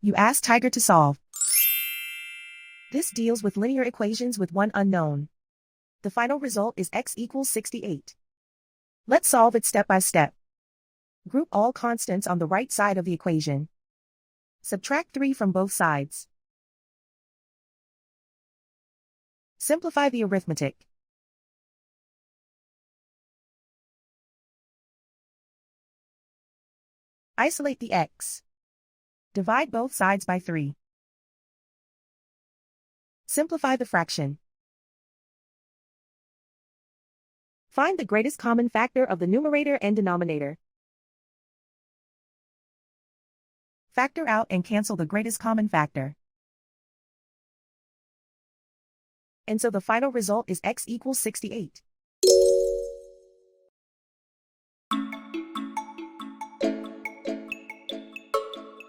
You ask Tiger to solve. This deals with linear equations with one unknown. The final result is x equals 68. Let's solve it step by step. Group all constants on the right side of the equation. Subtract 3 from both sides. Simplify the arithmetic. Isolate the x. Divide both sides by 3. Simplify the fraction. Find the greatest common factor of the numerator and denominator. Factor out and cancel the greatest common factor. And so the final result is x equals 68.